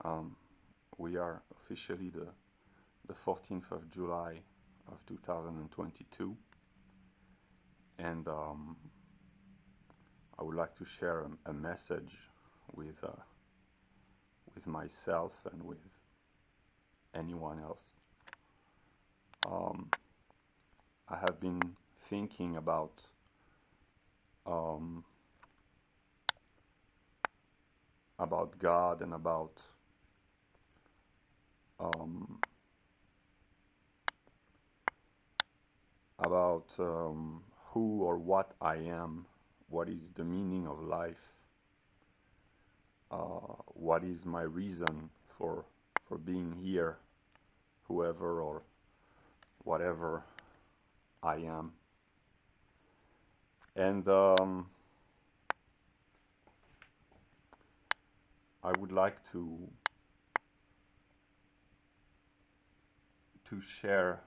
Um, we are officially the 14th of July of 2022, and I would like to share a message with with myself and with anyone else. Um, I have been thinking um, about God and um, about who or what I am, what is the meaning of life, what is my reason for being here, whoever or whatever I am. And I would like to share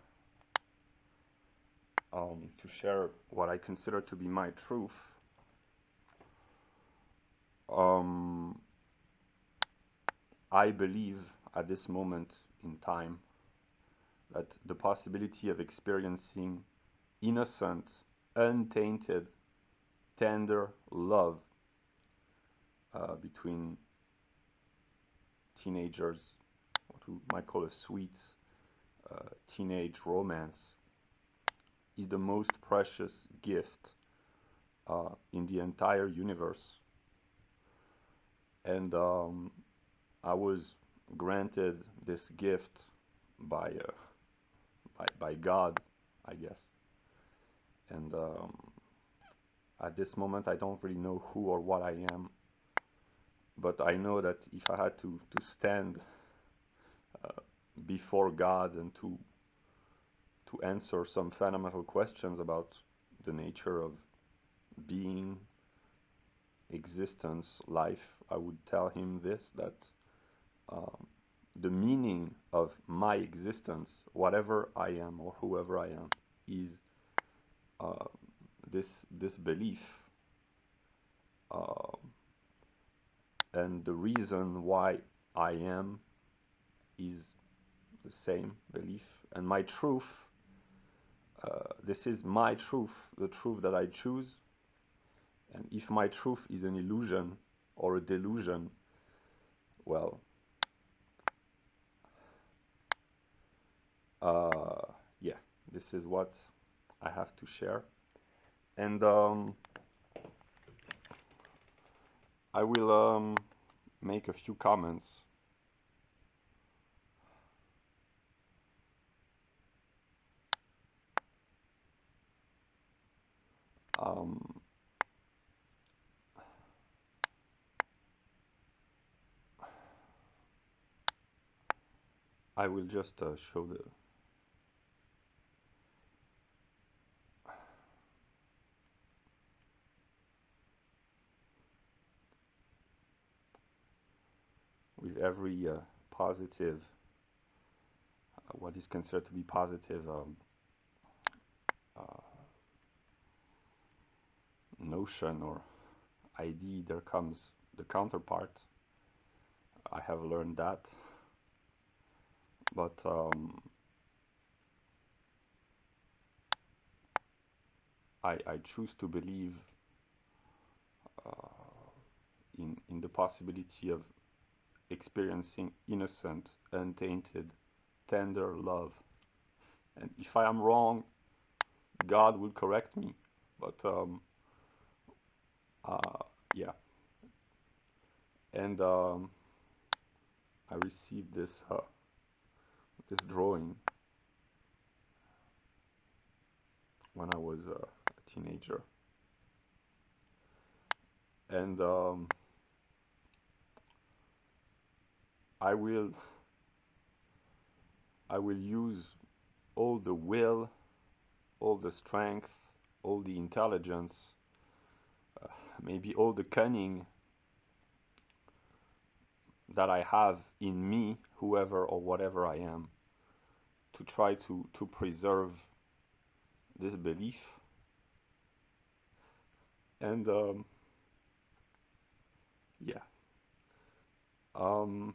to share what I consider to be my truth. Um, I believe at this moment in time that the possibility of experiencing innocent, untainted, tender love between teenagers, what we might call a sweet teenage romance, is the most precious gift in the entire universe. And I was granted this gift by, by God, I guess. And at this moment, I don't really know who or what I am, but I know that if I had to stand before God and to answer some fundamental questions about the nature of being, existence, life, I would tell him this, that um, the meaning of my existence, whatever I am or whoever I am, is uh, this belief, uh, and the reason why I am is the same belief. And my truth, this is my truth, the truth that I choose. And if my truth is an illusion or a delusion, well, yeah, this is what I have to share. And I will make a few comments. Um, I will just show the with every positive, what is considered to be positive uh, notion or idea, there comes the counterpart. I have learned that, but I choose to believe uh, in the possibility of experiencing innocent, untainted, tender love. And if I am wrong, God will correct me. But yeah, and I received this drawing when I was a teenager, and I will I will use all the will, all the strength, all the intelligence, uh, maybe all the cunning that I have in me, whoever or whatever I am, to try to preserve this belief. And yeah, um,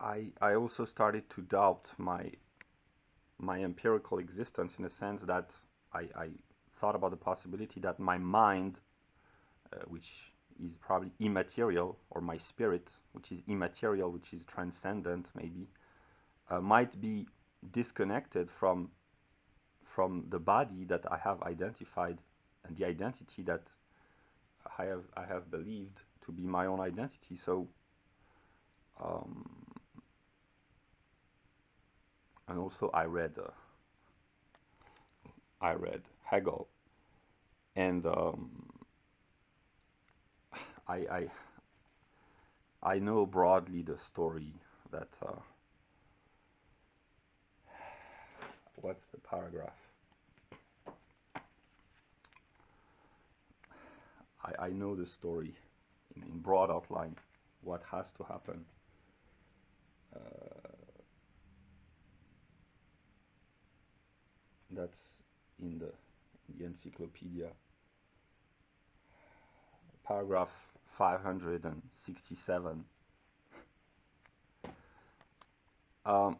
I also started to doubt my empirical existence, in a sense that I thought about the possibility that my mind, which is probably immaterial, or my spirit, which is immaterial, which is transcendent, maybe, might be disconnected from the body that I have identified, and the identity that I have believed to be my own identity. So, um, and also I read Hegel, and I I I know broadly the story that what's the paragraph? I know the story in broad outline, what has to happen. Uh, that's in the encyclopedia, paragraph 567. Um,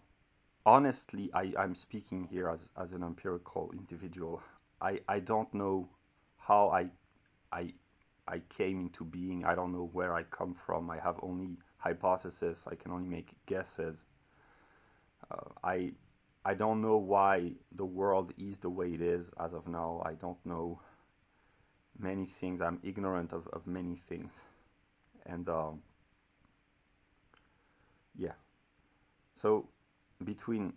Honestly, I'm speaking here as an empirical individual. I don't know how I I came into being. I don't know where I come from. I have only hypotheses. I can only make guesses. I don't know why the world is the way it is as of now. I don't know many things. I'm ignorant of many things. And yeah. So between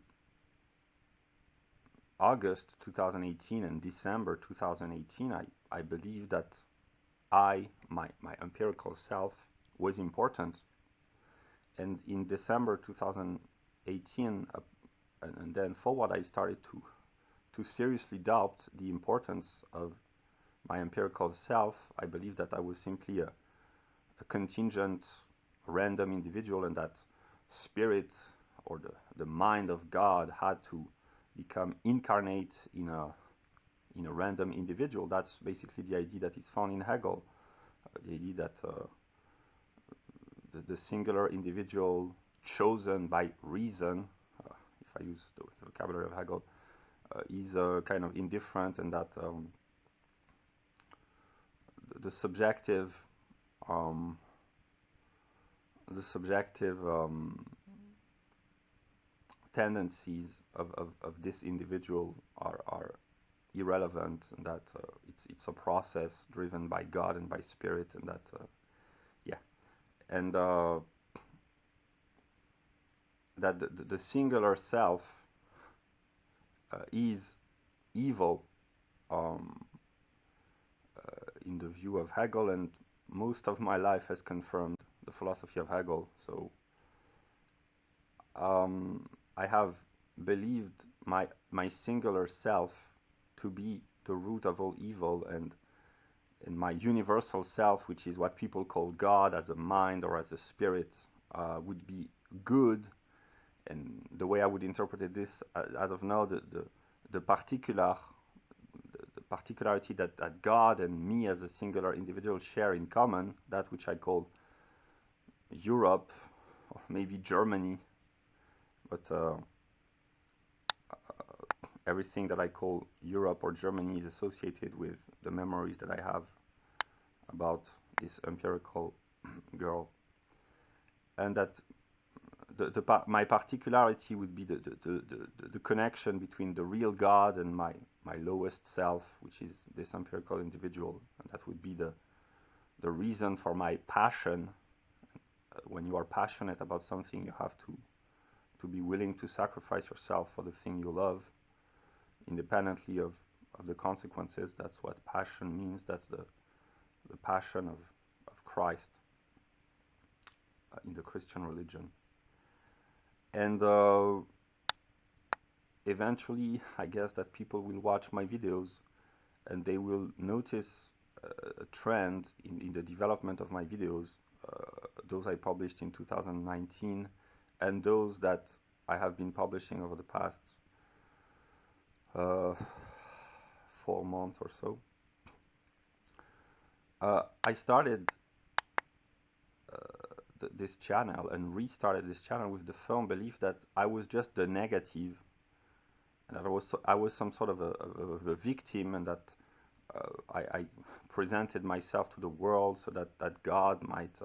August 2018 and December 2018, I believe that my empirical self, was important. And in December 2018, and then forward, I started to seriously doubt the importance of my empirical self. I believe that I was simply a contingent, random individual, and that spirit, or the mind of God, had to become incarnate in a random individual. That's basically the idea that is found in Hegel, the idea that the singular individual chosen by reason, if I use the vocabulary of Hegel, is kind of indifferent, and that the subjective um, the subjective tendencies of this individual are irrelevant, and that it's a process driven by God and by spirit, and that yeah, and that the singular self is evil, um, in the view of Hegel, and most of my life has confirmed the philosophy of Hegel. So I have believed my singular self to be the root of all evil, and my universal self, which is what people call God, as a mind or as a spirit, would be good. And the way I would interpret this, as of now, the particularity that God and me as a singular individual share in common, that which I call Europe, or maybe Germany, but everything that I call Europe or Germany is associated with the memories that I have about this empirical girl, and that my particularity would be the connection between the real God and my lowest self, which is this empirical individual, and that would be the reason for my passion. When you are passionate about something, you have to be willing to sacrifice yourself for the thing you love, independently of the consequences. That's what passion means. That's the passion of Christ in the Christian religion. And eventually, I guess that people will watch my videos, and they will notice a trend in the development of my videos, those I published in 2019, and those that I have been publishing over the past 4 months or so. I started this channel and restarted this channel with the firm belief that I was just the negative, and that I was some sort of a victim, and that I presented myself to the world so that God might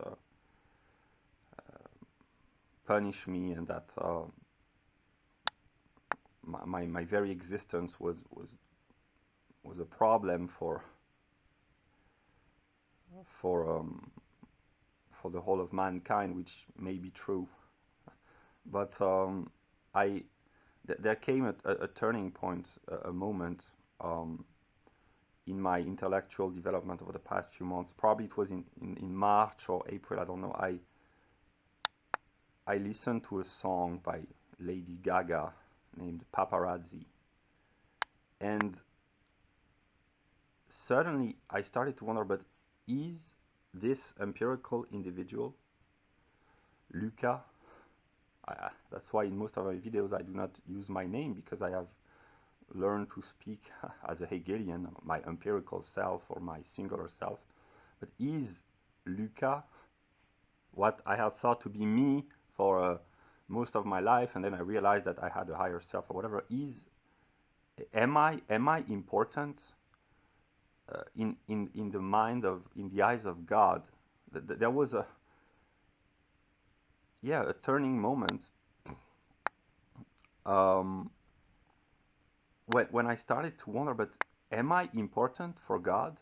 punish me, and that my very existence was a problem for the whole of mankind, which may be true. But I there came a turning point, a moment in my intellectual development over the past few months. Probably it was in March or April, I don't know. I listened to a song by Lady Gaga named Paparazzi, and suddenly I started to wonder, but is this empirical individual, Luca, that's why in most of my videos I do not use my name, because I have learned to speak as a Hegelian, my empirical self or my singular self. But is Luca what I have thought to be me for most of my life, and then I realized that I had a higher self or whatever? Am I important in the mind of, in the eyes of God? There was a turning moment when I started to wonder, but am I important for God?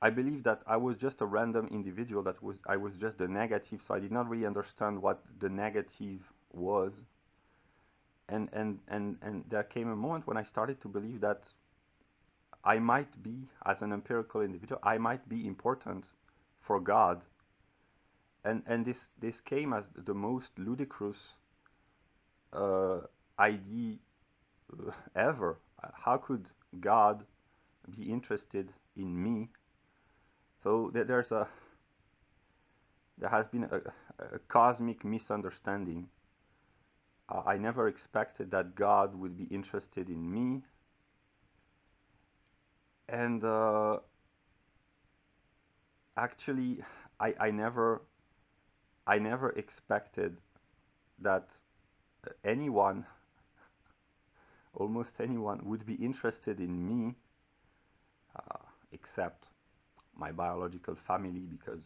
I believe that I was just a random individual, I was just the negative, so I did not really understand what the negative was. And there came a moment when I started to believe that I might be, as an empirical individual, I might be important for God. And this came as the most ludicrous idea ever. How could God be interested in me? So there has been a cosmic misunderstanding. I never expected that God would be interested in me, and actually, I never expected that anyone, almost anyone, would be interested in me, except my biological family, because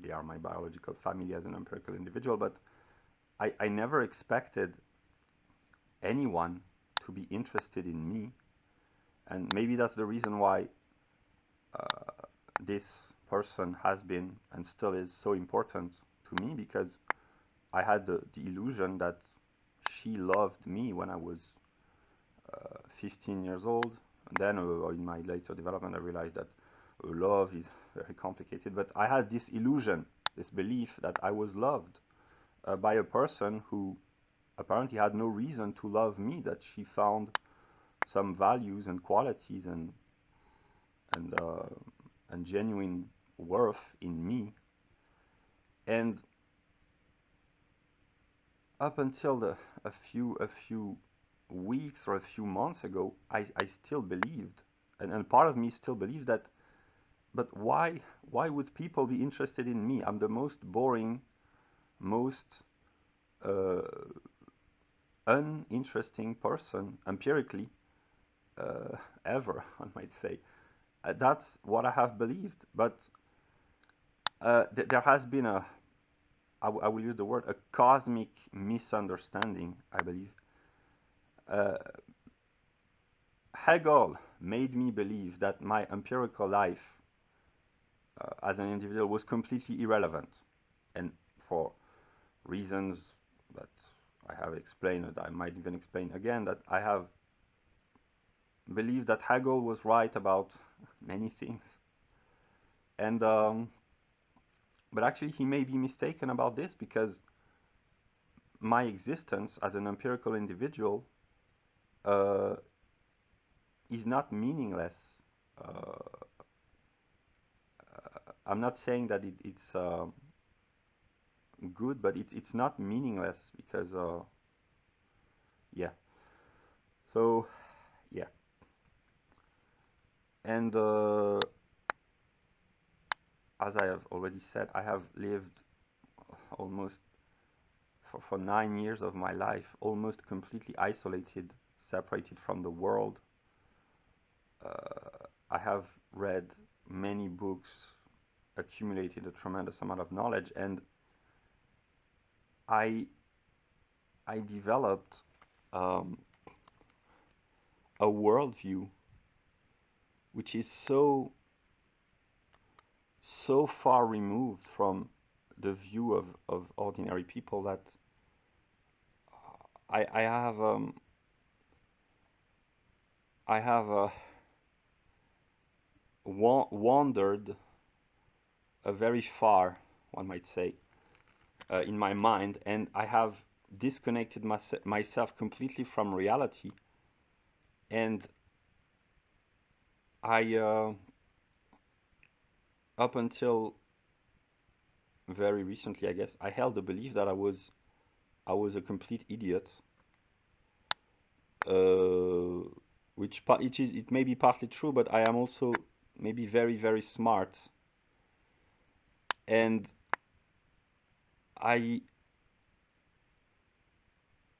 they are my biological family as an empirical individual. But I never expected anyone to be interested in me, and maybe that's the reason why this person has been and still is so important to me, because I had the illusion that she loved me when I was 15 years old, and then in my later development I realized that love is very complicated, but I had this illusion, this belief that I was loved by a person who apparently had no reason to love me, that she found some values and qualities and genuine worth in me. And up until a few weeks or a few months ago, I still believed, and part of me still believes that, but why would people be interested in me? I'm the most boring, most uninteresting person empirically ever, I might say. That's what I have believed, but there has been I will use the word, a cosmic misunderstanding, I believe. Hegel made me believe that my empirical life as an individual was completely irrelevant, and for reasons that I have explained, and I might even explain again, that I have believed that Hegel was right about many things, and but actually he may be mistaken about this, because my existence as an empirical individual is not meaningless. I'm not saying that it's good, but it's not meaningless, because yeah. So yeah, and as I have already said, I have lived almost for 9 years of my life, almost completely isolated, separated from the world. I have read many books, accumulated a tremendous amount of knowledge, and I developed um, a worldview which is so far removed from the view of ordinary people that I have wandered very far, one might say, in my mind, and I have disconnected myself completely from reality, and I up until very recently, I guess, I held the belief that I was a complete idiot, it may be partly true, but I am also maybe very, very smart, and I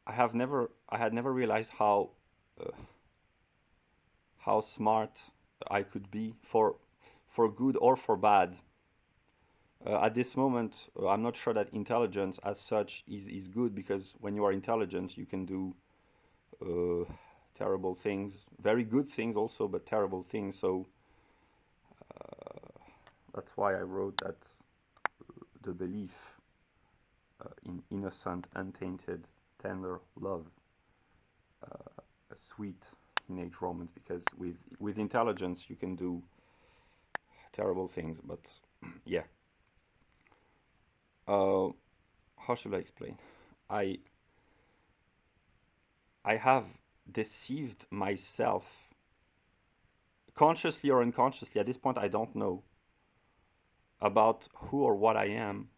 had never realized how smart I could be, for good or for bad. At this moment, I'm not sure that intelligence as such is good, because when you are intelligent, you can do terrible things, very good things also, but terrible things. So that's why I wrote that the belief in innocent, untainted, tender love, a sweet teenage romance, because with intelligence you can do terrible things. But yeah, how should I explain? I have deceived myself, consciously or unconsciously. At this point, I don't know about who or what I am.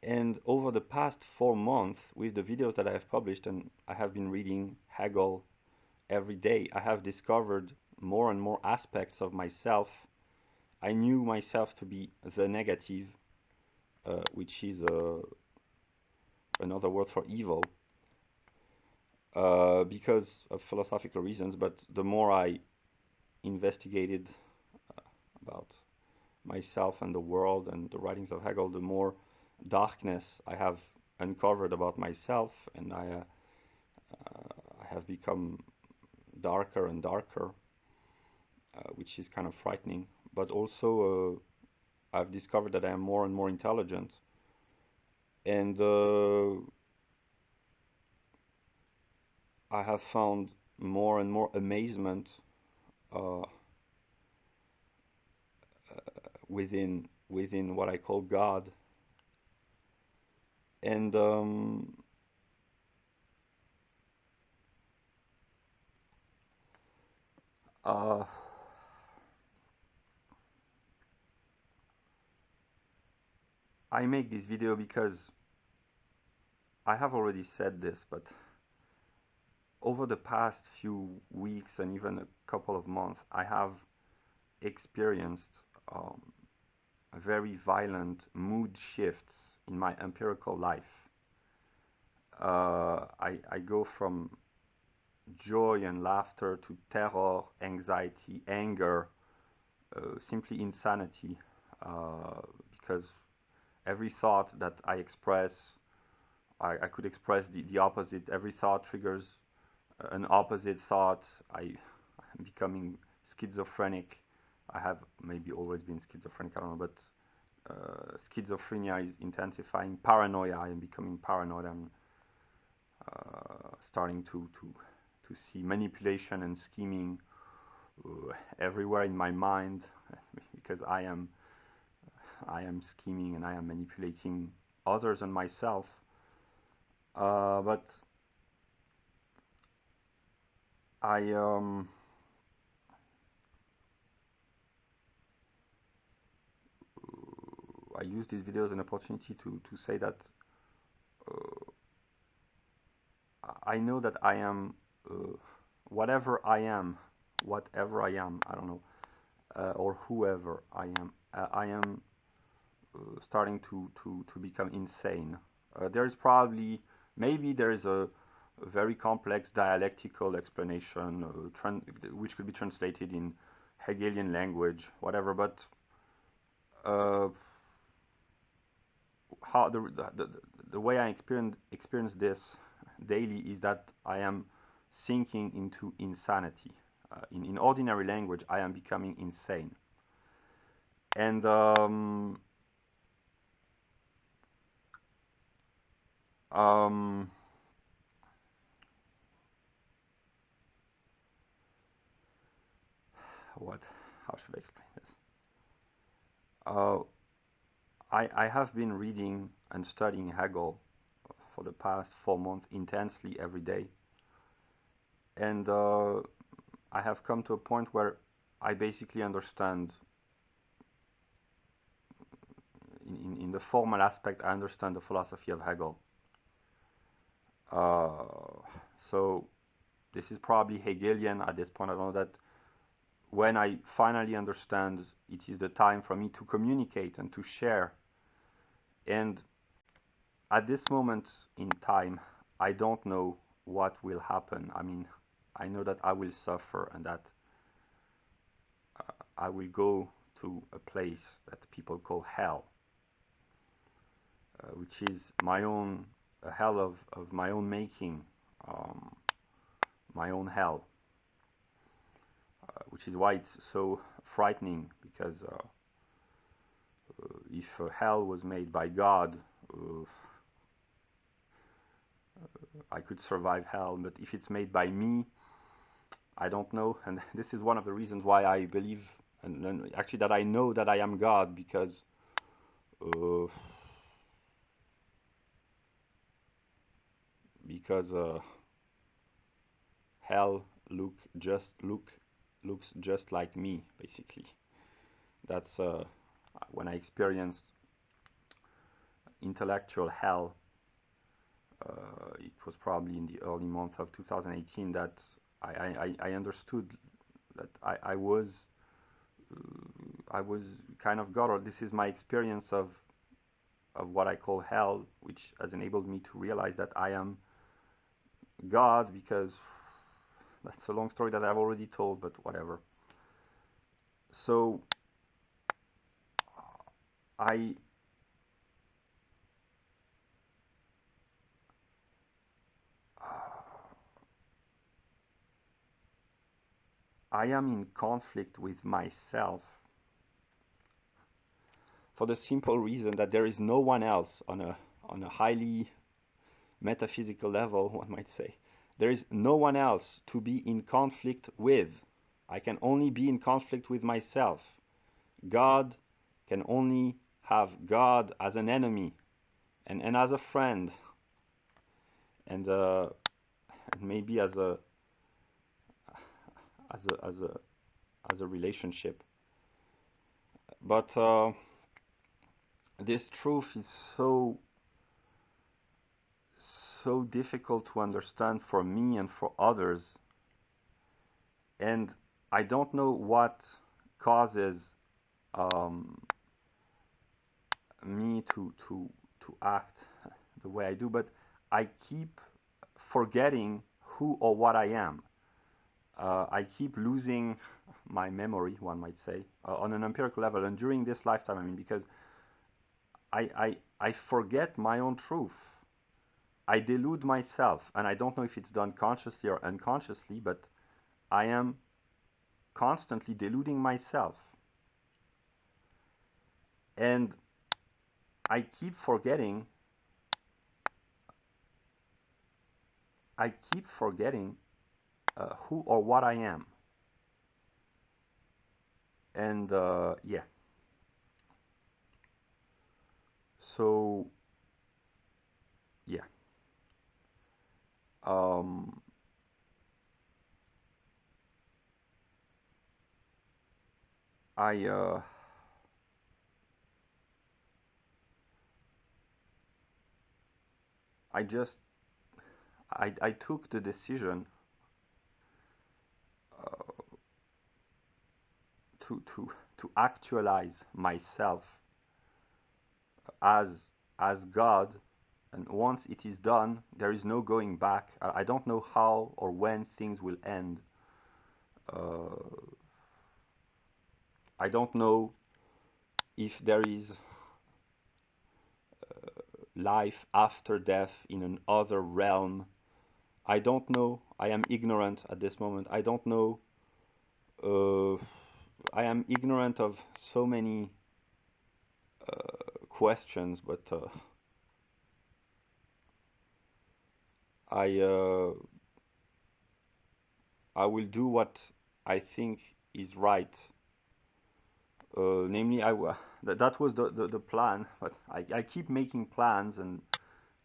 And over the past 4 months, with the videos that I have published, and I have been reading Hegel every day, I have discovered more and more aspects of myself. I knew myself to be the negative, which is another word for evil, because of philosophical reasons. But the more I investigated about myself and the world and the writings of Hegel, the more darkness I have uncovered about myself, and I have become darker and darker, which is kind of frightening. But also, I've discovered that I am more and more intelligent, and I have found more and more amazement uh, within what I call God, and I make this video because I have already said this, but over the past few weeks and even a couple of months, I have experienced very violent mood shifts in my empirical life. I go from joy and laughter to terror, anxiety, anger, simply insanity, because every thought that I express, I could express the opposite. Every thought triggers an opposite thought. I'm becoming schizophrenic. I have maybe always been schizophrenic, I don't know, but schizophrenia is intensifying. Paranoia, I am becoming paranoid. I'm starting to see manipulation and scheming everywhere in my mind, because I am scheming and I am manipulating others and myself. But I use these videos as an opportunity to say that I know that I am whatever I am, I don't know, or whoever I am starting to become insane. There is probably, maybe there is a very complex dialectical explanation, which could be translated in Hegelian language, whatever. But uh, how the way I experience this daily is that I am sinking into insanity. In ordinary language, I am becoming insane. And um, what? How should I explain this? Uh, I have been reading and studying Hegel for the past 4 months intensely every day, and I have come to a point where I basically understand, in the formal aspect, I understand the philosophy of Hegel. So this is probably Hegelian at this point. I don't know that when I finally understand, it is the time for me to communicate and to share. And at this moment in time, I don't know what will happen. I mean, I know that I will suffer and that I will go to a place that people call hell, which is my own, a hell of my own making, um, my own hell, which is why it's so frightening, because if hell was made by God, I could survive hell, but if it's made by me, I don't know. And this is one of the reasons why I believe, and actually that I know that I am God, because uh, hell looks just like me, basically. That's when I experienced intellectual hell. It was probably in the early month of 2018 that I understood that I was kind of God, or this is my experience of what I call hell, which has enabled me to realize that I am God, because that's a long story that I've already told, but whatever. So I I am in conflict with myself for the simple reason that there is no one else on a highly metaphysical level, one might say. There is no one else to be in conflict with. I can only be in conflict with myself. God can only have God as an enemy and as a friend, and maybe as a relationship. But this truth is so difficult to understand for me and for others, and I don't know what causes me to act the way I do, but I keep forgetting who or what I am. I keep losing my memory, one might say, on an empirical level, and during this lifetime, I mean, because I forget my own truth. I delude myself, and I don't know if it's done consciously or unconsciously, but I am constantly deluding myself. And I keep forgetting who or what I am. And yeah. So yeah. Um, I I just I took the decision uh, to actualize myself as God, and once it is done, there is no going back. I don't know how or when things will end. Uh, I don't know if there is life after death in another realm. I don't know. I am ignorant at this moment. I don't know. Uh, I am ignorant of so many questions, but I I will do what I think is right. Namely, that was the plan, but I keep making plans, and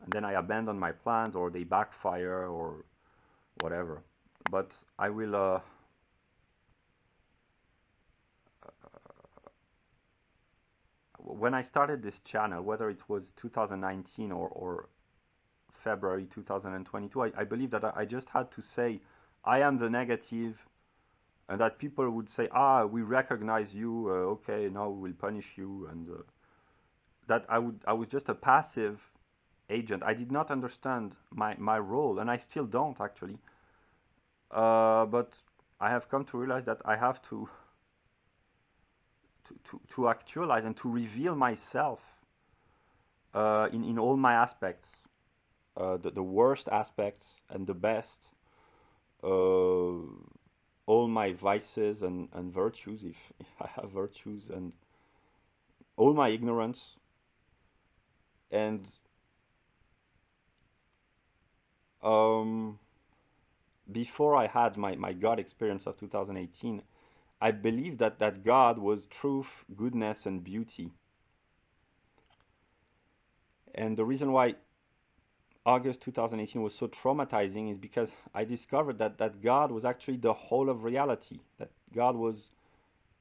then I abandon my plans, or they backfire, or whatever. But I will. When I started this channel, whether it was 2019 or February 2022, I believe that I just had to say, I am the negative, and that people would say, ah, we recognize you, okay, now we will punish you, and that I was just a passive agent. I did not understand my role, and I still don't actually. But I have come to realize that I have to actualize and to reveal myself in all my aspects, the worst aspects and the best, all my vices and virtues, if I have virtues, and all my ignorance. And before I had my God experience of 2018, I believed that God was truth, goodness, and beauty. And the reason why August 2018 was so traumatizing is because I discovered that God was actually the whole of reality, that God was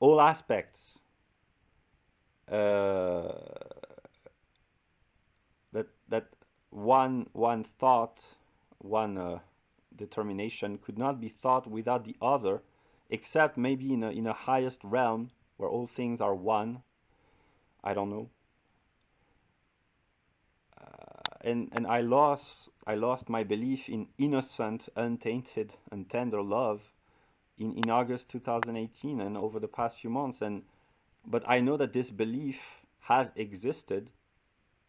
all aspects, that one thought, one determination could not be thought without the other, except maybe in a highest realm where all things are one. I don't know. And I lost my belief in innocent, untainted, and tender love in August 2018 and over the past few months. But I know that this belief has existed,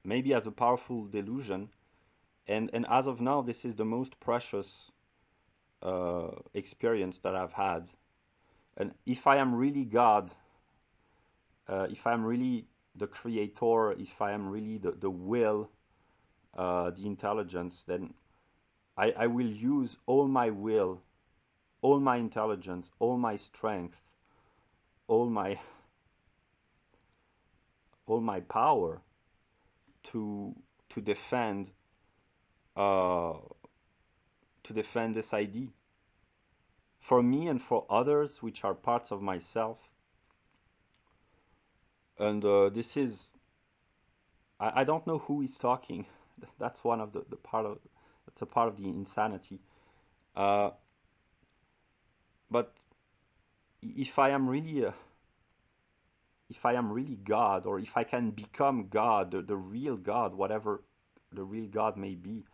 maybe as a powerful delusion, and as of now, this is the most precious experience that I've had. And if I am really God, if I am really the creator, if I am really the will, the intelligence, then I will use all my will, all my intelligence, all my strength, all my power to defend uh, this idea for me and for others, which are parts of myself. And this is, I don't know who is talking. That's one of the part of, that's a part of the insanity. Uh, but if I am really God, or if I can become God, the real God, whatever the real God may be,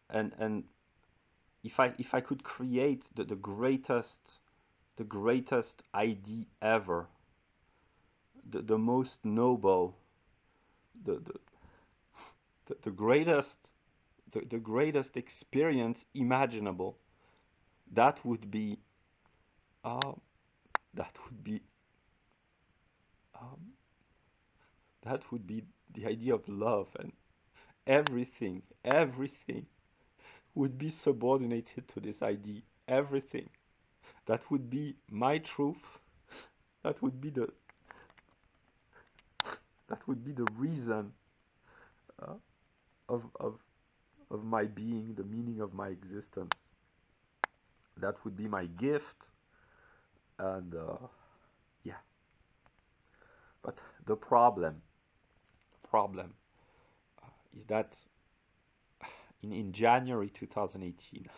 and if I could create the greatest idea ever, the most noble, the the greatest the greatest experience imaginable, that would be um, that would be um, that would be the idea of love, and everything would be subordinated to this idea. Everything that would be my truth, that would be the reason uh, of my being, the meaning of my existence. That would be my gift, and yeah. But the problem is that in January 2018,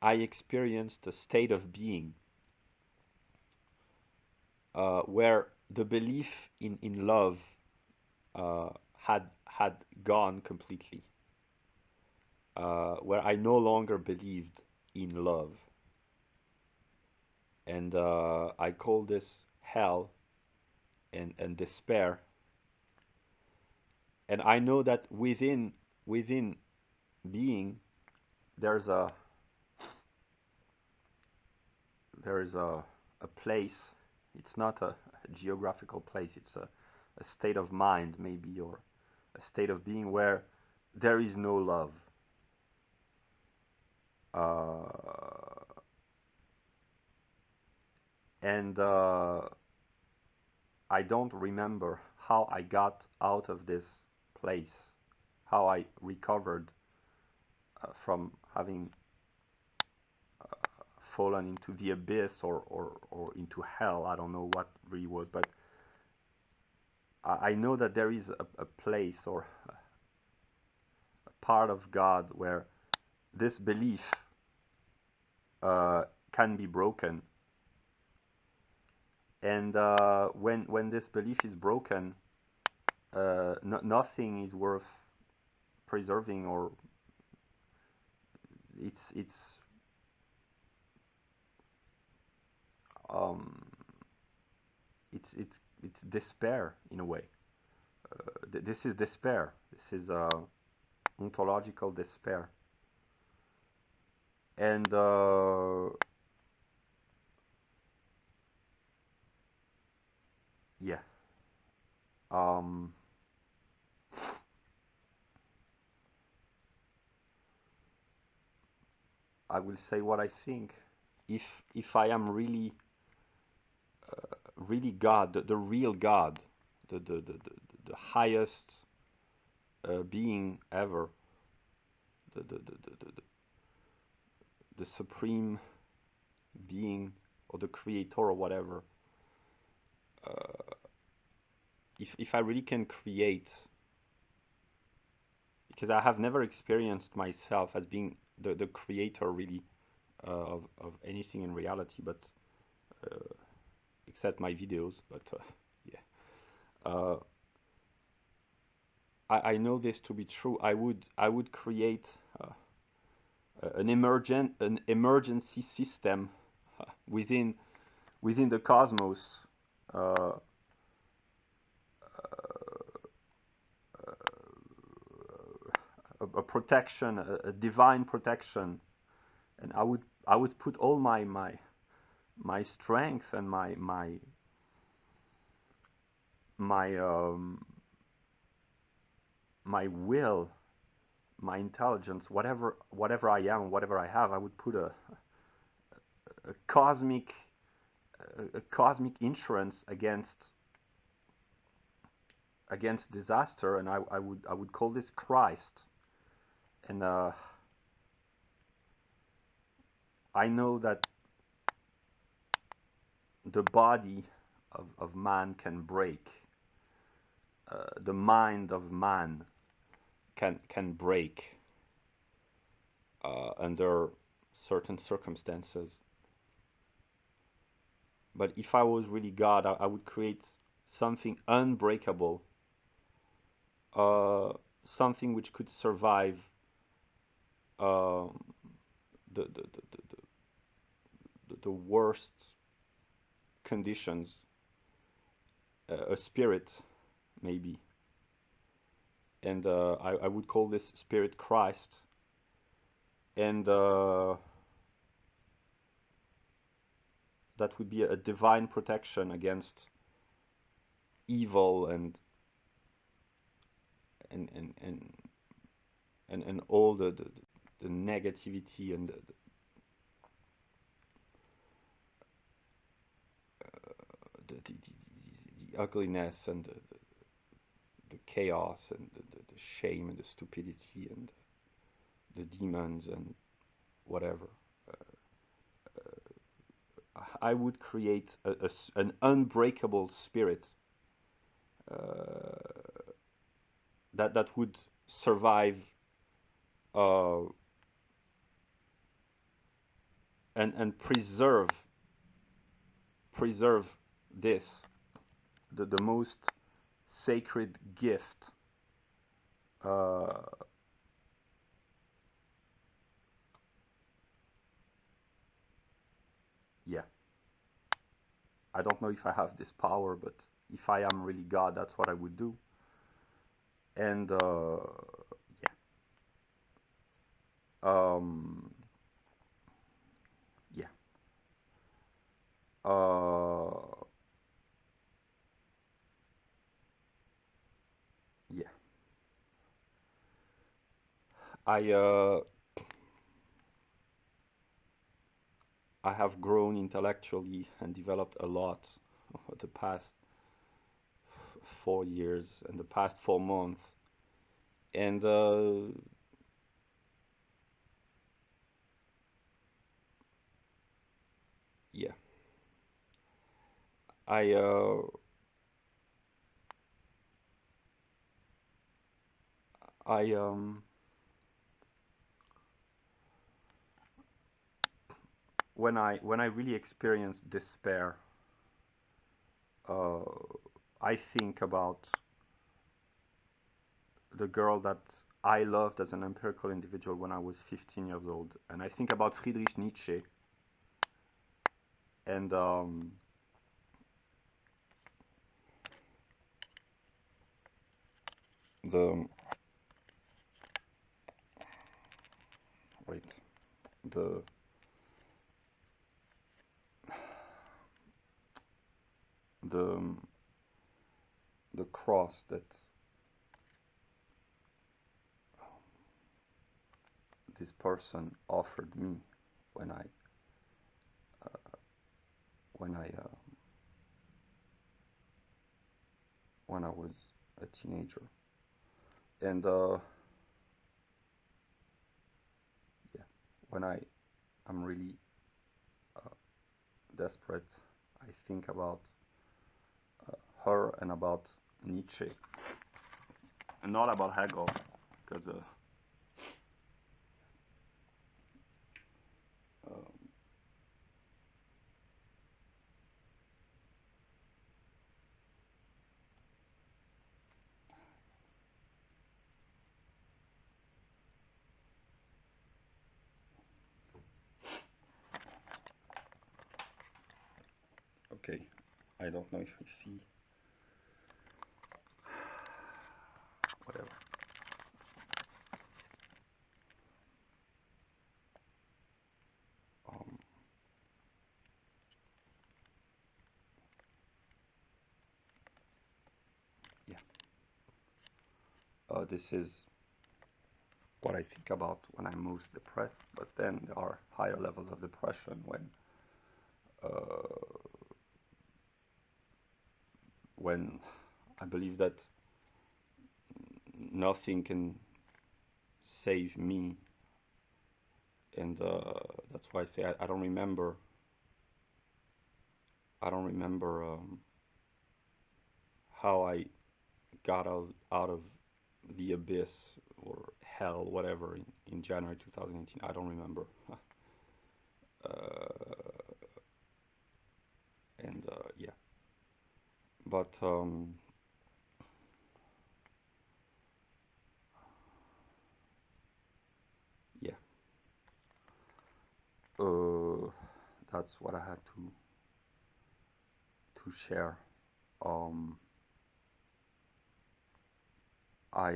I experienced a state of being where the belief in love had gone completely, where I no longer believed in love, and I call this hell and despair. And I know that within being there's a there is a place. It's not a geographical place. It's a state of mind, maybe, or a state of being where there is no love. Uh, and I don't remember how I got out of this place, how I recovered from having fallen into the abyss, or into hell. I don't know what really was, but I know that there is a place or a part of God where this belief can be broken. And when this belief is broken, nothing is worth preserving, or it's um, it's despair in a way. This is despair. This is ontological despair. And yeah, um, I will say what I think. If if I am really God, the real God, the highest being ever, the supreme being, or the creator, or whatever, uh, if I really can create, because I have never experienced myself as being the creator really, of anything in reality, but uh, except my videos. But yeah, uh, I know this to be true. I would create an emergency system within the cosmos, uh, a protection, a divine protection, and I would put all my strength and my my will, my intelligence, whatever I am, whatever I have. I would put a cosmic a cosmic insurance against disaster, and I would call this Christ. And I know that the body of man can break, the mind of man can break under certain circumstances. But if I was really God, I would create something unbreakable, uh, something which could survive um, the worst conditions, a spirit maybe, and I would call this spirit Christ, and that would be a divine protection against evil and and and and all the negativity and the ugliness and the chaos and the shame and the stupidity and the demons and whatever. I would create an unbreakable spirit uh, that would survive, uh, and preserve this, the most sacred gift. Uh, yeah, I don't know if I have this power, but if I am really God, that's what I would do. And yeah, um, yeah, uh, yeah. I uh, I have grown intellectually and developed a lot over the past 4 years and the past 4 months. And yeah, I uh, I when I really experience despair, uh, I think about the girl that I loved as an empirical individual when I was 15 years old, and I think about Friedrich Nietzsche, and the wait the the the cross that this person offered me when I uh, when I uh, when I was a teenager, and yeah, when I am really uh, desperate, I think about uh, her and about Nietzsche, and not about Hegel, because um, okay, I don't know if you see whatever. Um, yeah, this is what I think about when I'm most depressed. But then there are higher levels of depression uh, when I believe that nothing can save me, and that's why I say I don't remember. I don't remember how I got out of the abyss or hell, whatever, in January 2018. I don't remember. And yeah, but yeah, uh, that's what I had to share. Um, I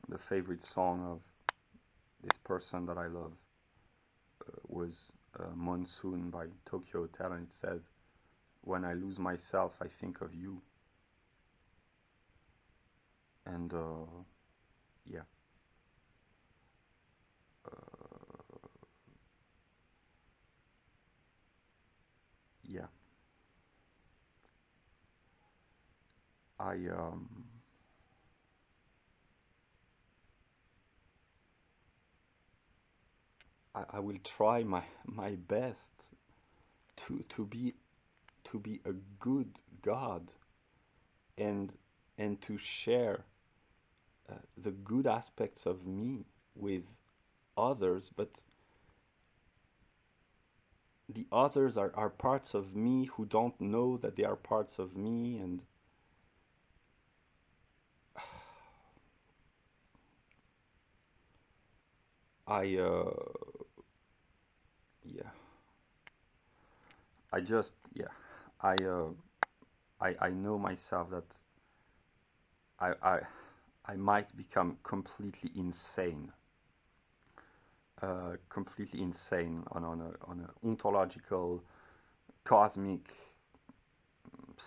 The favorite song of this person that I love was Monsoon by Tokio Hotel, and it says, "When I lose myself, I think of you." And yeah, uh, yeah, I I will try my best to be a good God, and to share the good aspects of me with others, but the others are parts of me who don't know that they are parts of me, and I yeah, I just yeah, I uh, I know myself that I I I might become completely insane on a ontological, cosmic,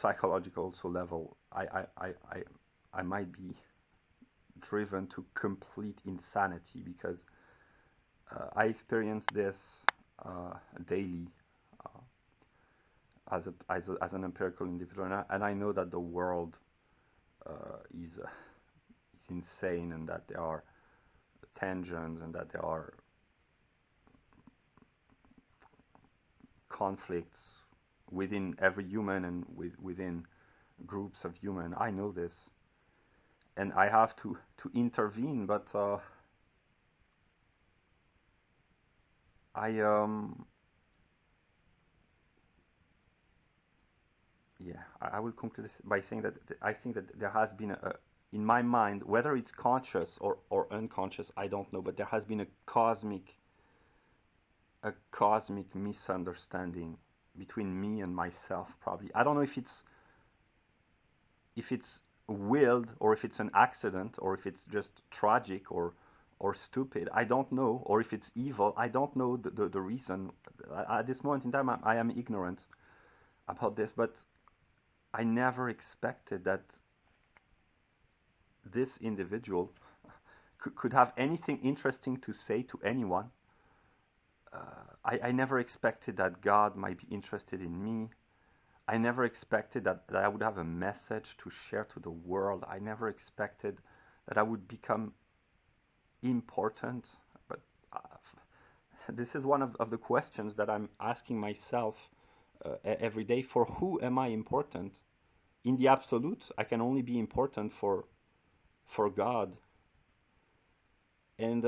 psychological also level. I might be driven to complete insanity because I experience this daily uh, as an empirical individual, and I know that the world is insane, and that there are tensions, and that there are conflicts within every human and within groups of human. I know this, and I have to intervene, but I yeah, I will conclude this by saying that I think that there has been in my mind, whether it's conscious or unconscious, I don't know, but there has been a cosmic misunderstanding between me and myself. Probably, I don't know if it's willed, or if it's an accident, or if it's just tragic or stupid. I don't know, or if it's evil. I don't know the reason. At this moment in time, I am ignorant about this, but I never expected that this individual could have anything interesting to say to anyone. I never expected that God might be interested in me. I never expected that I would have a message to share to the world. I never expected that I would become important. But uh, this is one of the questions that I'm asking myself every day. For who am I important? In the absolute, I can only be important for God. And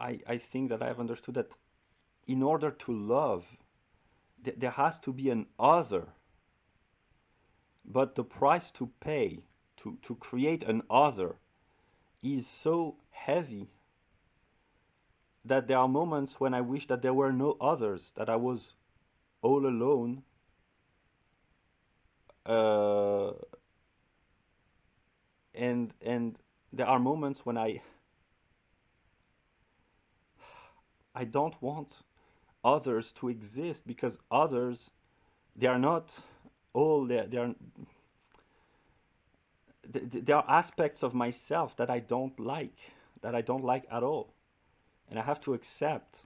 I think that I have understood that in order to love, there has to be an other, but the price to pay to create an other is so heavy that there are moments when I wish that there were no others, that I was all alone, uh, and there are moments when I don't want others to exist, because others, they are not all there are aspects of myself that I don't like at all, and I have to accept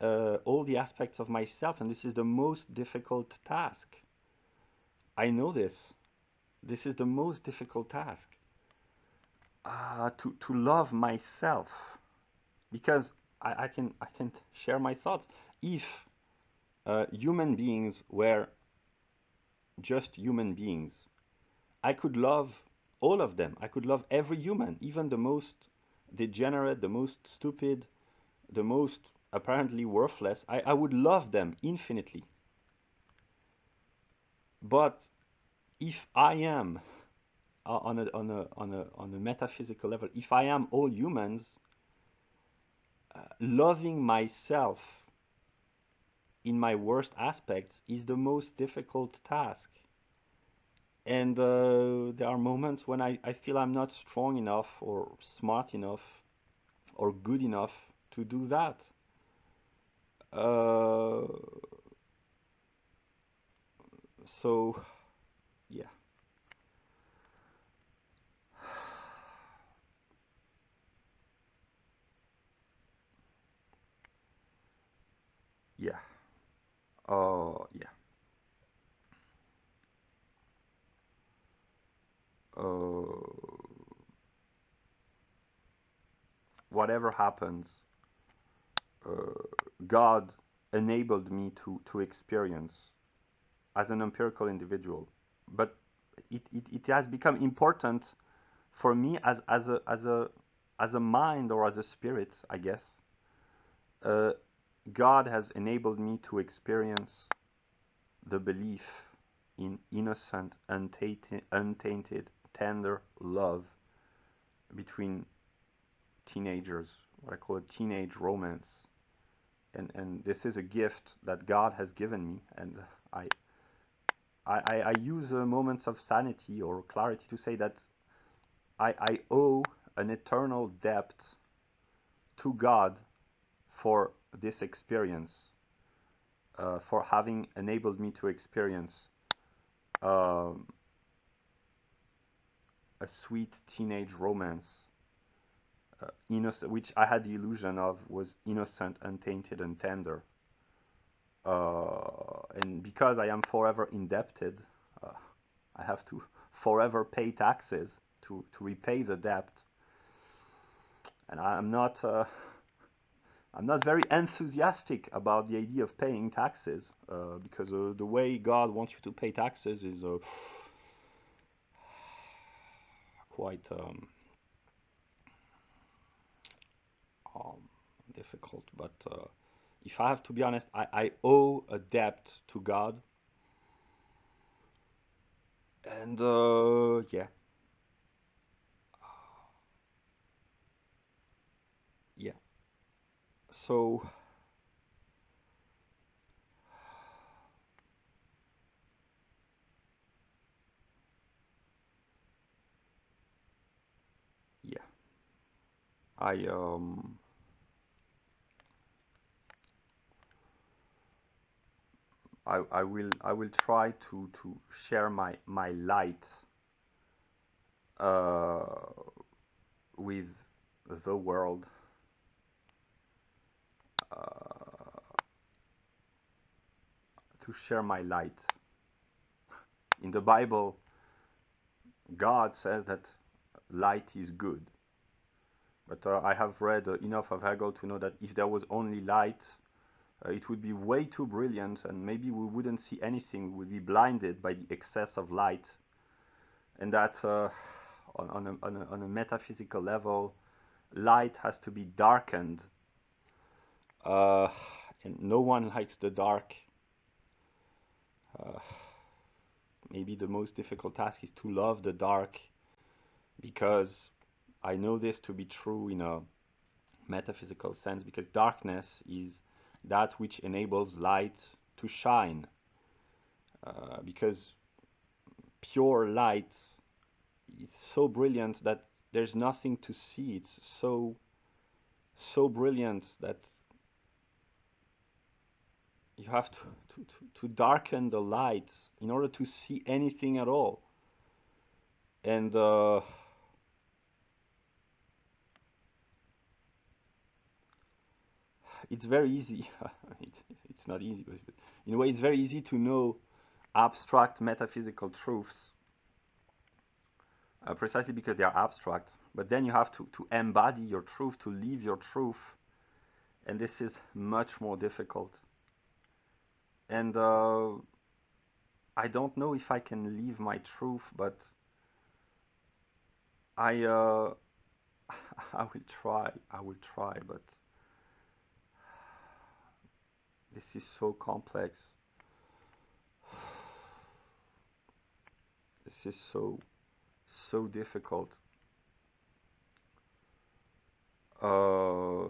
all the aspects of myself, and this is the most difficult task. I know this. This is the most difficult task. To love myself, because I can share my thoughts. If human beings were just human beings, I could love all of them. I could love every human, even the most degenerate, the most stupid, the most apparently worthless. I would love them infinitely. But if I am on a metaphysical level, if I am all humans, loving myself in my worst aspects is the most difficult task. And there are moments when I feel I'm not strong enough or smart enough or good enough to do that. Uh, so, yeah. Yeah. Oh, yeah. Uh, Whatever happens, uh, God enabled me to experience as an empirical individual. But it has become important for me, as a mind or as a spirit, I guess, uh, God has enabled me to experience the belief in innocent, untainted, tender love between teenagers, what I call a teenage romance. And this is a gift that God has given me, and I I use moments of sanity or clarity to say that I owe an eternal debt to God for this experience, for having enabled me to experience um, a sweet teenage romance, innocent, which I had the illusion of was innocent, untainted, and tender. And because I am forever indebted, uh, I have to forever pay taxes to repay the debt. And I'm not very enthusiastic about the idea of paying taxes, because the way God wants you to pay taxes is quite um, difficult. But if I have to be honest, I owe a debt to God, and yeah, yeah. So yeah, I um I will try to share my light uh, with the world, uh, to share my light. In the Bible, God says that light is good, but I have read enough of Hegel to know that if there was only light, it would be way too brilliant, and maybe we wouldn't see anything. We would be blinded by the excess of light, and that on a metaphysical level, light has to be darkened, uh, and no one likes the dark. Uh, Maybe the most difficult task is to love the dark, because I know this to be true in a metaphysical sense, because darkness is that which enables light to shine. Because pure light is so brilliant that there's nothing to see. It's so brilliant that you have to darken the light in order to see anything at all. And it's very easy. It's not easy, but in a way, it's very easy to know abstract metaphysical truths, precisely because they are abstract. But then you have to embody your truth, to live your truth, and this is much more difficult. And I don't know if I can live my truth, but I I will try. I will try, but this is so complex. This is so difficult. Uh,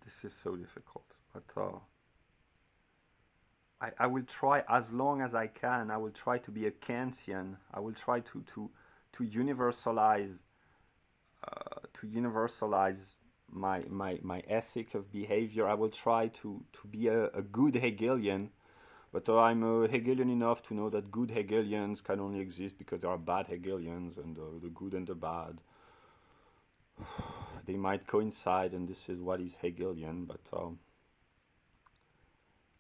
this is so difficult. But I will try as long as I can. I will try to be a Kantian. I will try to universalize, my ethic of behavior. I will try to be a good Hegelian, but I'm Hegelian enough to know that good Hegelians can only exist because there are bad Hegelians, and the good and the bad, they might coincide, and this is what is Hegelian. But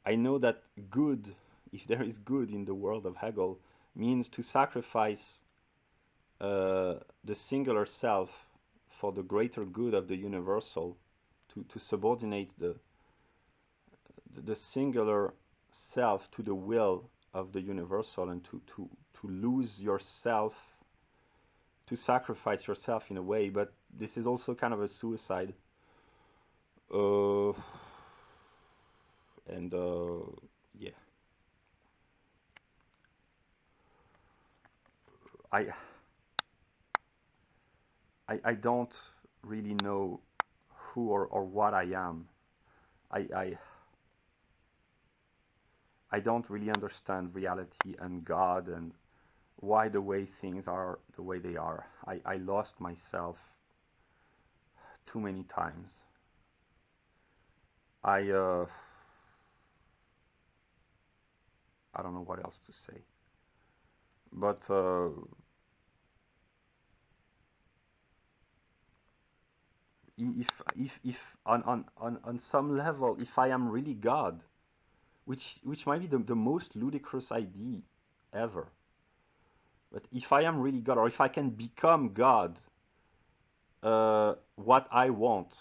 I know that good, if there is good in the world of Hegel, means to sacrifice the singular self for the greater good of the universal, to subordinate the singular self to the will of the universal, and to lose yourself, to sacrifice yourself in a way. But this is also kind of a suicide. Uh, and yeah, I, I don't really know who or what I am. I, I I don't really understand reality and God and why the way things are the way they are. I lost myself too many times. I I don't know what else to say. But if on some level, if I am really God, which might be the most ludicrous idea ever. But if I am really God, or if I can become God, what I want,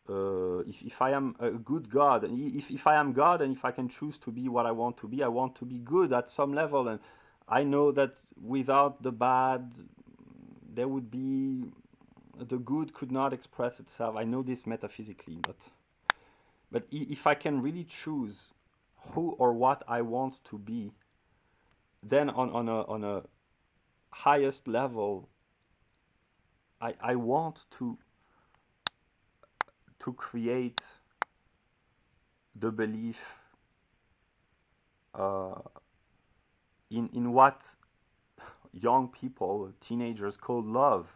if I am a good God, if I am God, and if I can choose to be what I want to be good at some level. And I know that without the bad, there would be, the good could not express itself. I know this metaphysically, but if I can really choose who or what I want to be, then on a highest level, I want to create the belief uh, in what young people, teenagers, call love.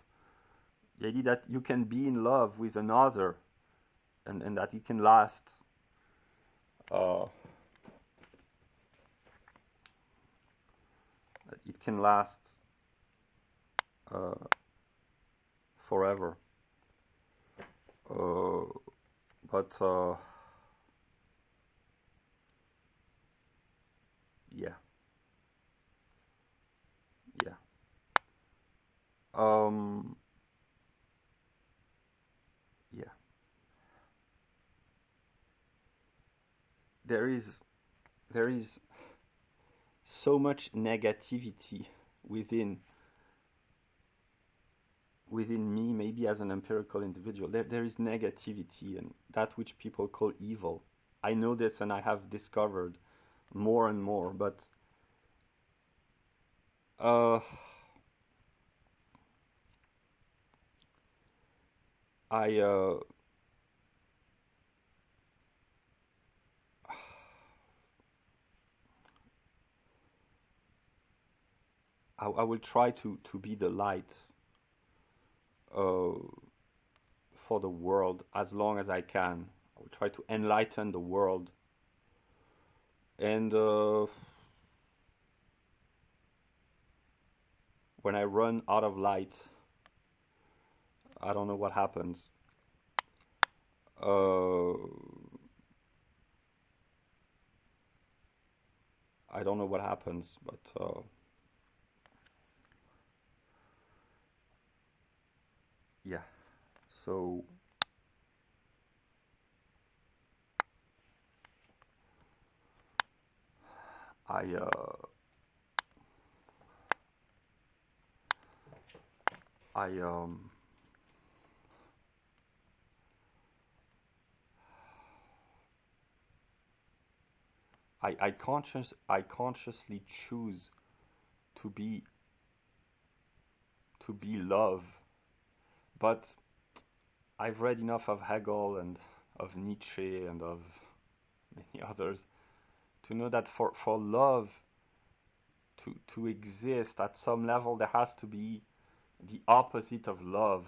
The idea that you can be in love with another, and that it can last. Uh, it can last uh, forever. Uh, but yeah, yeah. Um, yeah. There is there is so much negativity within within me, maybe as an empirical individual. There is negativity, and that which people call evil. I know this, and I have discovered more and more. But uh, I I will try to be the light uh, for the world as long as I can. I will try to enlighten the world. And when I run out of light, I don't know what happens. Uh, I don't know what happens, but yeah. So I I I consciously choose to be love. But I've read enough of Hegel and of Nietzsche and of many others to know that for love to exist at some level, there has to be the opposite of love.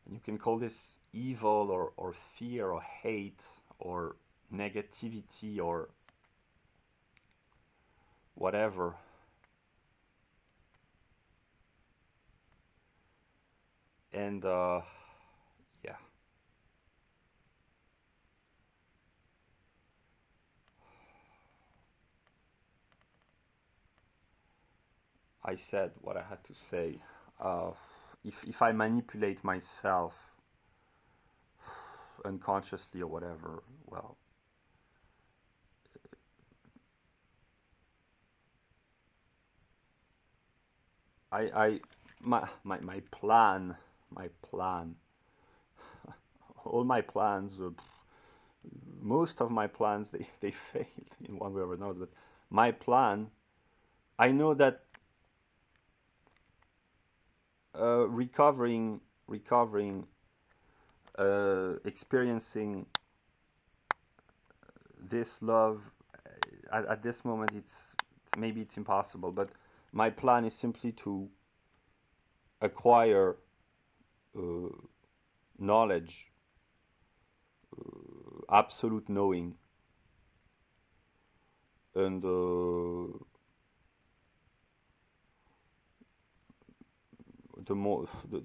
And you can call this evil, or fear, or hate, or negativity, or whatever. And yeah, I said what I had to say. If I manipulate myself unconsciously or whatever. Well, I my plan, my plan, all my plans, most of my plans, they failed in one way or another. But my plan, I know that recovering, experiencing this love at this moment, maybe it's impossible. But my plan is simply to acquire uh, knowledge, absolute knowing, and the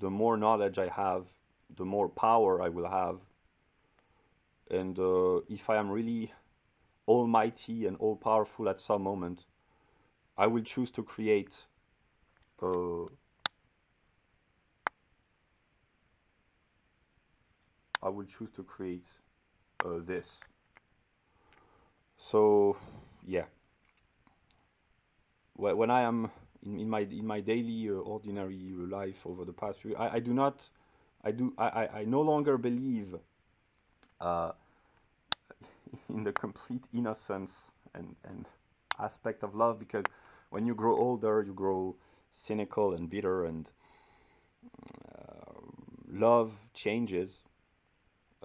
more knowledge I have, the more power I will have. And if I am really almighty and all powerful at some moment, I will choose to create uh, I will choose to create this. So yeah, when I am in my daily ordinary life over the past few, I do not I no longer believe uh, in the complete innocence and aspect of love, because when you grow older, you grow cynical and bitter, and uh, love changes.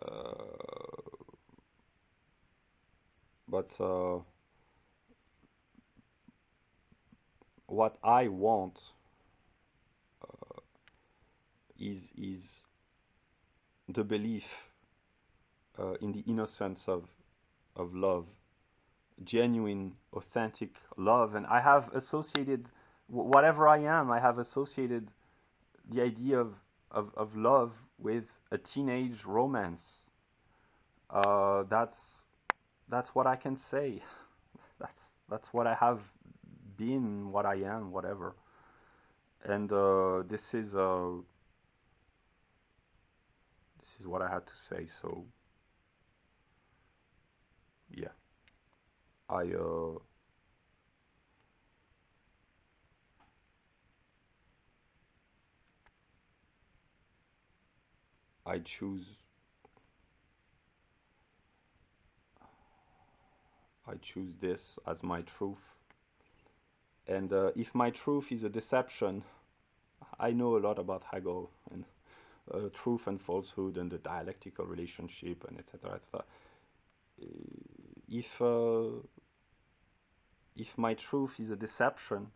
Uh, but what I want is the belief in the innocence of love, genuine, authentic love. And I have associated whatever I am. I have associated the idea of love with a teenage romance. That's what I can say. That's that's what I have been, what I am, whatever. And this is what I had to say. So yeah, I I choose this as my truth. And if my truth is a deception, I know a lot about Hegel and truth and falsehood and the dialectical relationship and etc. etc. If if my truth is a deception,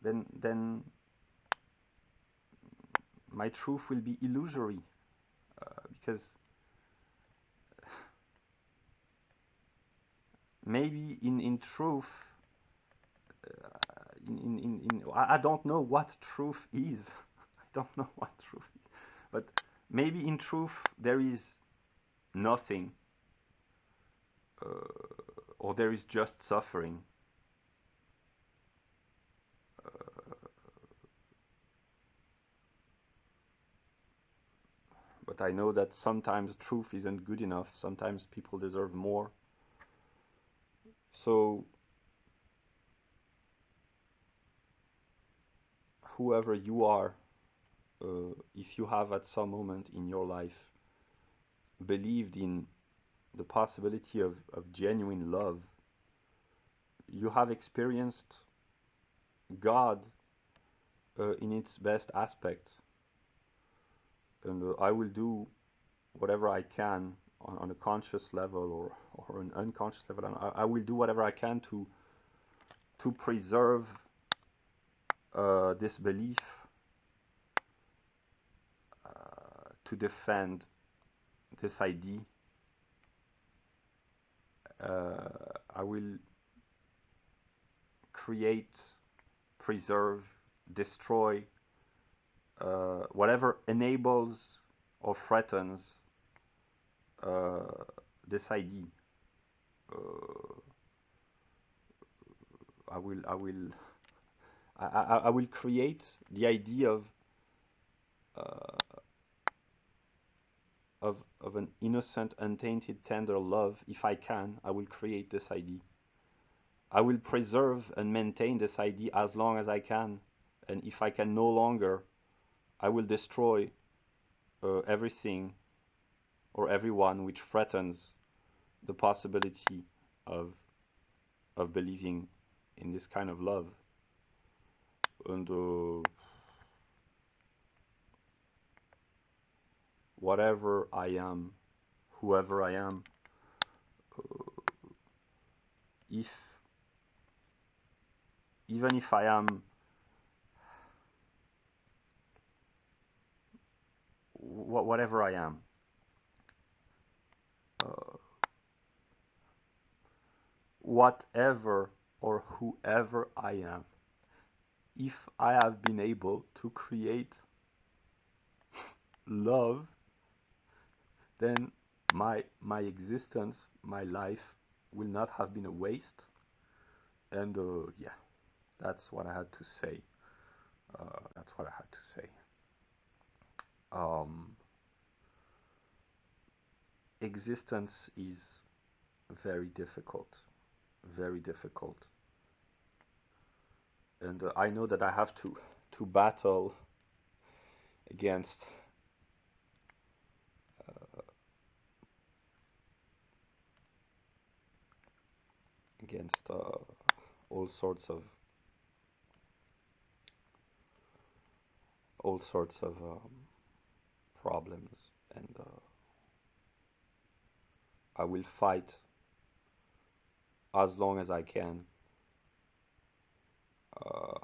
then my truth will be illusory, because maybe in truth, I don't know what truth is. I don't know what truth is. But maybe in truth there is nothing, or there is just suffering. But I know that sometimes truth isn't good enough. Sometimes people deserve more. So whoever you are, if you have at some moment in your life believed in the possibility of genuine love, you have experienced God in its best aspect. And I will do whatever I can on a conscious level or an unconscious level. And I will do whatever I can to preserve this belief, to defend this idea. I will create, preserve, destroy whatever enables or threatens this idea. Uh, I will create the idea of uh, of an innocent, untainted, tender love. If I can, I will create this ID. I will preserve and maintain this ID as long as I can. And if I can no longer, I will destroy everything or everyone which threatens the possibility of believing in this kind of love. And whatever I am, whoever I am, if even if I am whatever I am, whatever or whoever I am, if I have been able to create love, then my existence, my life will not have been a waste. And yeah, that's what I had to say. That's what I had to say. Existence is very difficult, very difficult. And I know that I have to battle against against all sorts of problems, and I will fight as long as I can.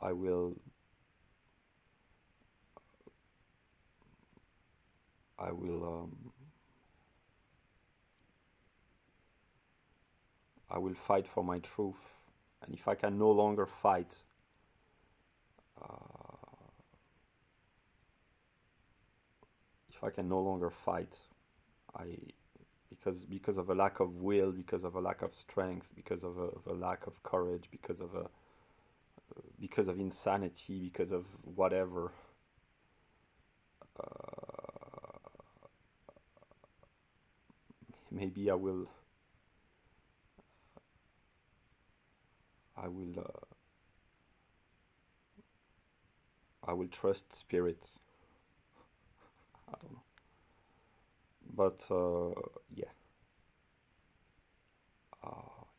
I will I will I will fight for my truth, and if I can no longer fight, if I can no longer fight, I because of a lack of will, because of a lack of strength, because of a lack of courage, because of insanity, because of whatever. Maybe I will I will trust spirit. I don't know, but yeah,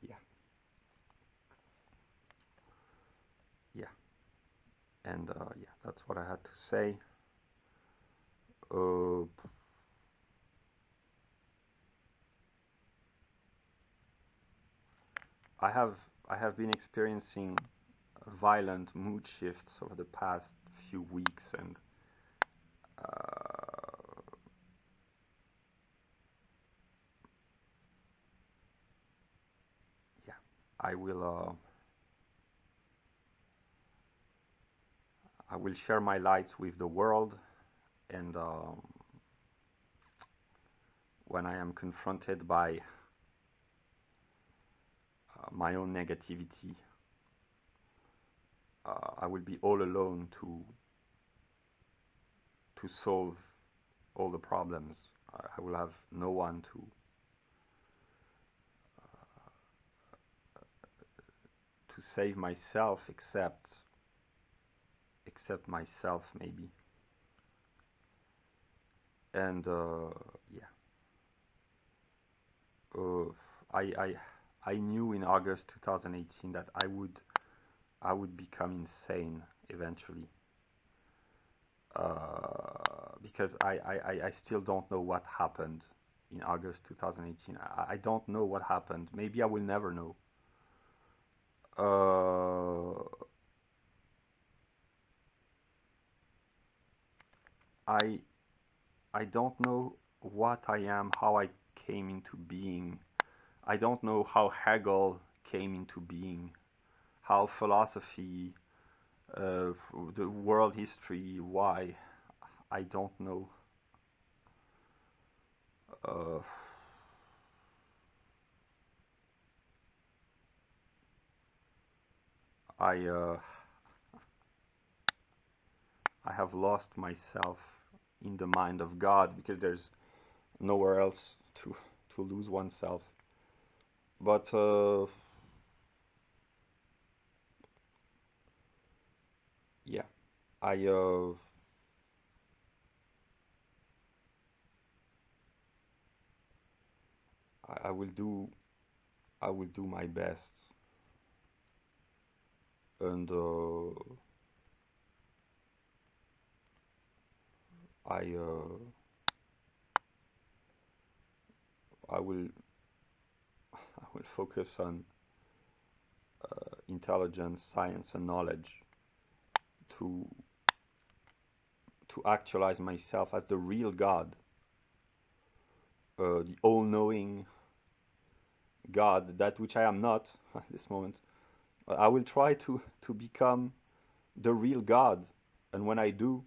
yeah, yeah, and yeah, that's what I had to say. Uh, I have been experiencing violent mood shifts over the past few weeks, and yeah, I will I will share my light with the world, and when I am confronted by my own negativity, I will be all alone to solve all the problems. I will have no one to save myself except myself, maybe. And yeah, uh, I, I I knew in August 2018 that I would become insane eventually, because I still don't know what happened in August 2018. I don't know what happened. Maybe I will never know. Uh, I I don't know what I am, how I came into being. I don't know how Hegel came into being, how philosophy, the world history, why. I don't know. Uh, I I have lost myself in the mind of God, because nowhere else to lose oneself. But yeah, I I will do my best, and I I will I will focus on intelligence, science, and knowledge to actualize myself as the real God, the all-knowing God, that which I am not at this moment. I will try to become the real God, and when I do,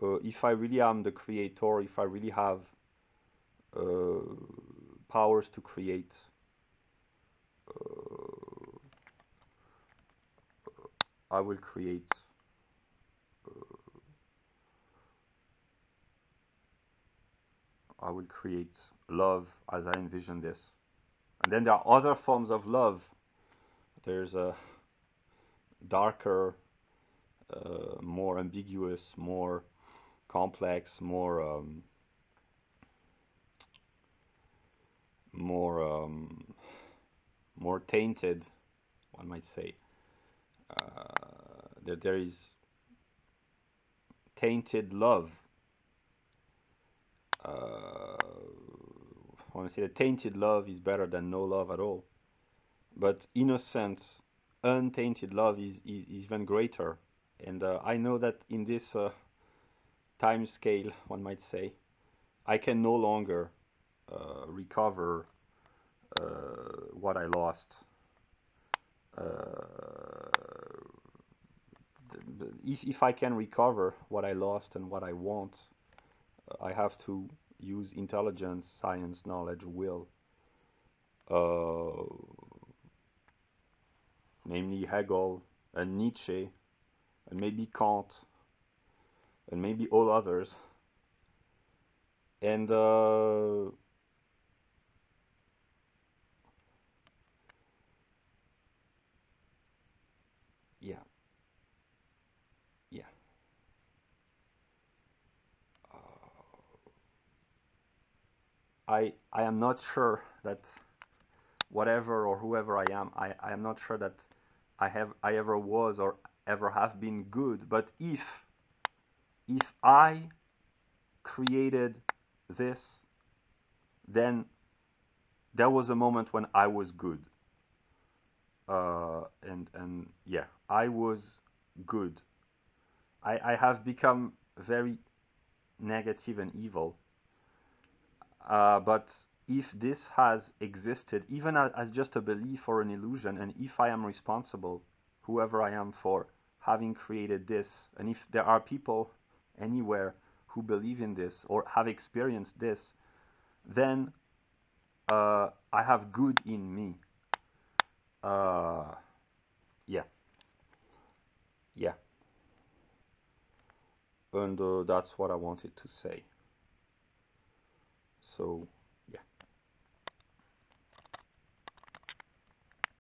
if I really am the creator, if I really have uh, powers to create, uh, I will create. I will create love as I envision this. And then there are other forms of love. There's a darker, more ambiguous, more complex, more more tainted, one might say. There is tainted love. Uh, I want to say that tainted love is better than no love at all. But innocent, untainted love is even greater. And I know that in this time scale, one might say, I can no longer recover what I lost. If I can recover what I lost and what I want, I have to use intelligence, science, knowledge, will, uh, namely Hegel and Nietzsche, and maybe Kant, and maybe all others. And yeah, yeah. I am not sure that whatever or whoever I am not sure that I ever was or ever have been good. But if I created this, then there was a moment when I was good. And yeah, I was good. I have become very negative and evil. But if this has existed, even as just a belief or an illusion, and if I am responsible, whoever I am, for having created this, and if there are people anywhere who believe in this or have experienced this, then I have good in me. Uh, yeah, yeah. And that's what I wanted to say. So